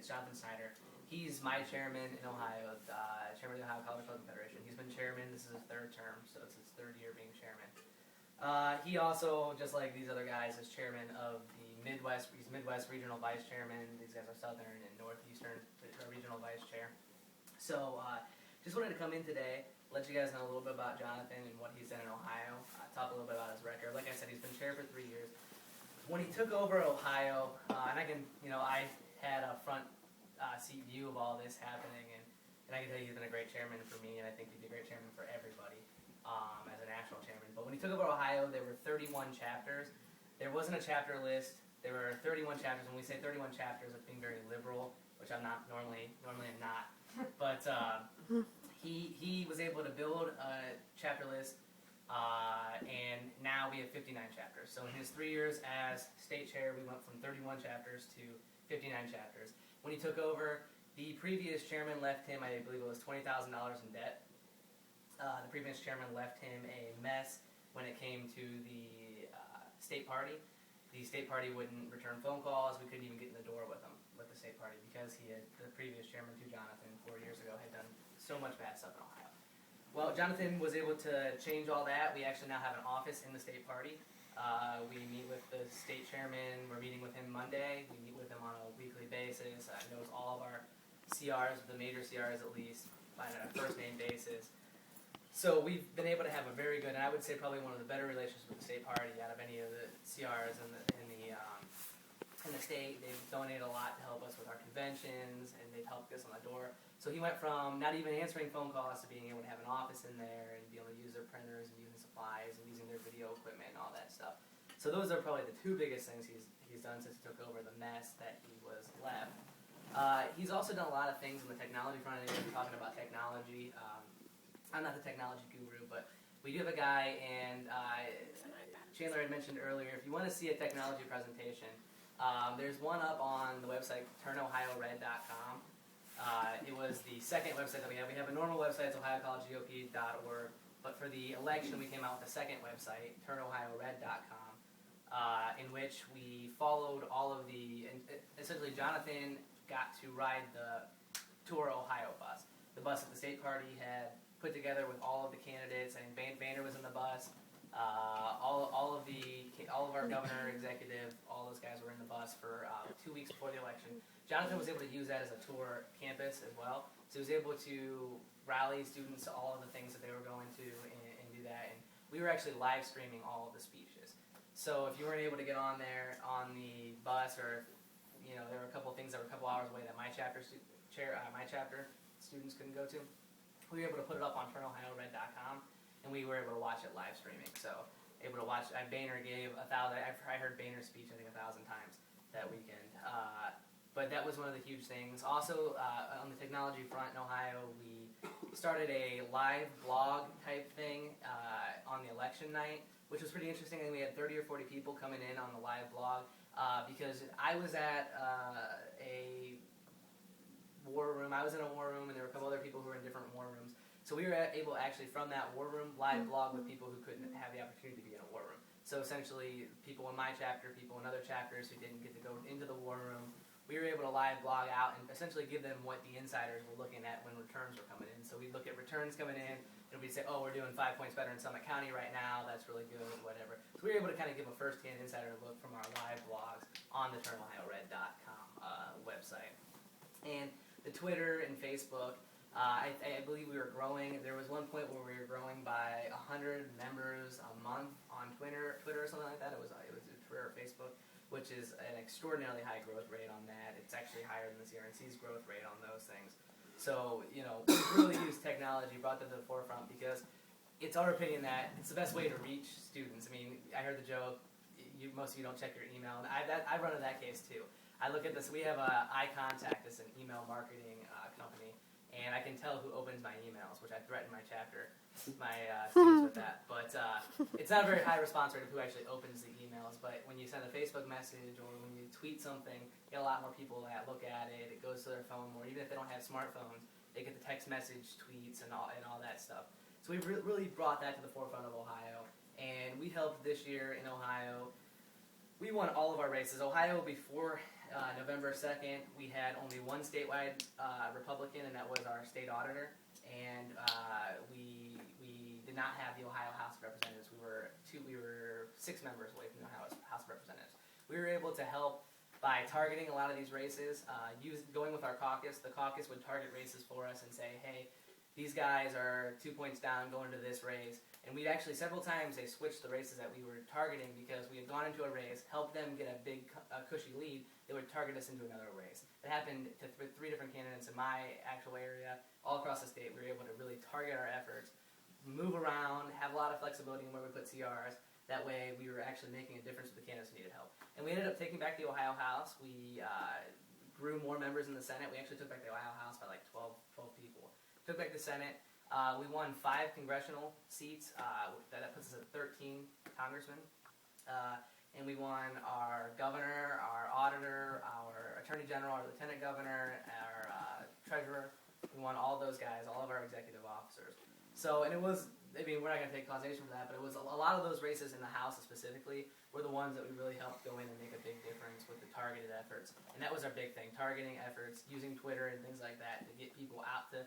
Jonathon Snyder. He's my chairman in Ohio, chairman of the Ohio College Club Federation. He's been chairman. This is his third term, so it's his third year being chairman. He also, just like these other guys, is chairman of the Midwest. He's Midwest Regional Vice Chairman. These guys are Southern and Northeastern Regional Vice Chair. So just wanted to come in today, let you guys know a little bit about Jonathon and what he's done in Ohio, talk a little bit about his record. Like I said, he's been chair for 3 years. When he took over Ohio, and I had a front seat view of all this happening, and I can tell you he's been a great chairman for me, and I think he'd be a great chairman for everybody as a national chairman. But when he took over Ohio, there were 31 chapters. There wasn't a chapter list. There were 31 chapters. When we say 31 chapters, it's being very liberal, which I'm not normally am not. But he was able to build a chapter list, and now we have 59 chapters. So in his 3 years as state chair, we went from 31 chapters to 59 chapters. When he took over, the previous chairman left him, I believe it was $20,000 in debt. The previous chairman left him a mess when it came to the state party. The state party wouldn't return phone calls. We couldn't even get in the door with him, with the state party, because the previous chairman, Jonathon, 4 years ago, had done so much bad stuff in Ohio. Well, Jonathon was able to change all that. We actually now have an office in the state party. We meet with the state chairman. We're meeting with him Monday. We meet with him on a weekly basis. Knows all of our CRs, the major CRs at least, on a first name basis. So we've been able to have a very good, and I would say probably one of the better relations with the state party out of any of the CRs in the state. They've donated a lot to help us with our conventions, and they've helped us on the door. So he went from not even answering phone calls to being able to have an office in there and be able to use their printers and using supplies and using their video equipment and all that stuff. So those are probably the two biggest things he's done since he took over the mess that he was left. He's also done a lot of things on the technology front. We're talking about technology. I'm not the technology guru, but we do have a guy, and Chandler had mentioned earlier, if you want to see a technology presentation, there's one up on the website, turnohiored.com. It was the second website that we have. We have a normal website, it's ohiocollegegop.org, but for the election we came out with a second website, turnohiored.com, in which we followed all of essentially Jonathon got to ride the Tour Ohio bus. The bus that the state party had put together with all of the candidates. I mean, Boehner was in the bus. All of our governor, executive, all those guys were in the bus for 2 weeks before the election. Jonathon was able to use that as a tour campus as well. So he was able to rally students to all of the things that they were going to and do that. And we were actually live streaming all of the speeches. So if you weren't able to get on there on the bus, or there were a couple of things that were a couple hours away that my chapter students couldn't go to, we were able to put it up on turnohiored.com, and we were able to watch it live streaming. So able to watch. Boehner gave 1,000. I heard Boehner's speech I think 1,000 times that weekend. But that was one of the huge things. Also, on the technology front in Ohio, we started a live blog type thing on the election night, which was pretty interesting. And we had 30 or 40 people coming in on the live blog because I was at a war room. I was in a war room, and there were a couple other people who were in different war rooms. So we were able actually from that war room live blog with people who couldn't have the opportunity to be in a war room. So essentially, people in my chapter, people in other chapters who didn't get to go into the war room, we were able to live blog out and essentially give them what the insiders were looking at when returns were coming in. So we'd look at returns coming in, and we'd say, oh, we're doing 5 points better in Summit County right now, that's really good, whatever. So we were able to kind of give a first-hand insider look from our live blogs on the turnohiored.com website. And the Twitter and Facebook, I believe we were growing. There was one point where we were growing by 100 members a month on Twitter or something like that. It was Twitter or Facebook, which is an extraordinarily high growth rate on that. It's actually higher than the CRNC's growth rate on those things. So, we really used technology, brought that to the forefront, because it's our opinion that it's the best way to reach students. I mean, I heard the joke, most of you don't check your email. And I run into that case too. I look at this, we have iContact, it's an email marketing company, and I can tell who opens my emails, which I threaten my chapter, my students with that. But it's not a very high response rate of who actually opens the emails. But when you send a Facebook message or when you tweet something, you get a lot more people that look at it. It goes to their phone more. Even if they don't have smartphones, they get the text message tweets and all that stuff. So we've really brought that to the forefront of Ohio. And we helped this year in Ohio We won all of our races. Ohio, before November 2nd, we had only one statewide Republican, and that was our state auditor. And we did not have the Ohio House of Representatives. We were 6 members away from the Ohio House of Representatives. We were able to help by targeting a lot of these races, going with our caucus. The caucus would target races for us and say, hey, these guys are 2 points down going to this race. And we'd actually, several times, they switched the races that we were targeting because we had gone into a race, helped them get a big, cushy lead. They would target us into another race. It happened to 3 different candidates in my actual area, all across the state. We were able to really target our efforts, move around, have a lot of flexibility in where we put CRs. That way, we were actually making a difference with the candidates who needed help. And we ended up taking back the Ohio House. We grew more members in the Senate. We actually took back the Ohio House by like 12 people. Took back the Senate. We won 5 congressional seats. That puts us at 13 congressmen. And we won our governor, our auditor, our attorney general, our lieutenant governor, our treasurer. We won all those guys, all of our executive officers. So, and it was, I mean, we're not going to take causation for that, but it was a lot of those races in the House specifically were the ones that we really helped go in and make a big difference with the targeted efforts. And that was our big thing, targeting efforts, using Twitter and things like that to get people out to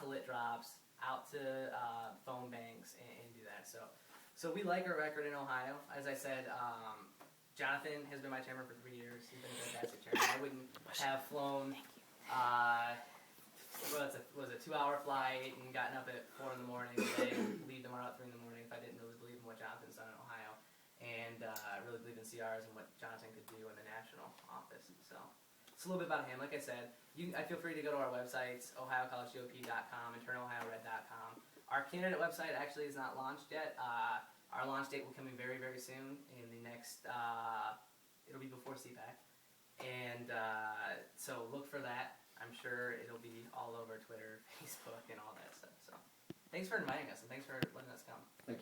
lit drops, out to phone banks, and do that. So we like our record in Ohio. As I said, Jonathon has been my chairman for 3 years. He's been a fantastic chairman. I wouldn't have flown, was a 2-hour flight and gotten up at 4 in the morning today and leave tomorrow at 3 in the morning if I didn't really believe in what Jonathon's done in Ohio. And I really believe in CRs and what Jonathon could do in the national office. So it's a little bit about him. Like I said, I feel free to go to our websites, ohiocollegegop.com and turnohiored.com. Our candidate website actually is not launched yet. Our launch date will come in very, very soon. In the next, it'll be before CPAC. And so look for that. I'm sure it'll be all over Twitter, Facebook, and all that stuff. So thanks for inviting us, and thanks for letting us come. Thank you.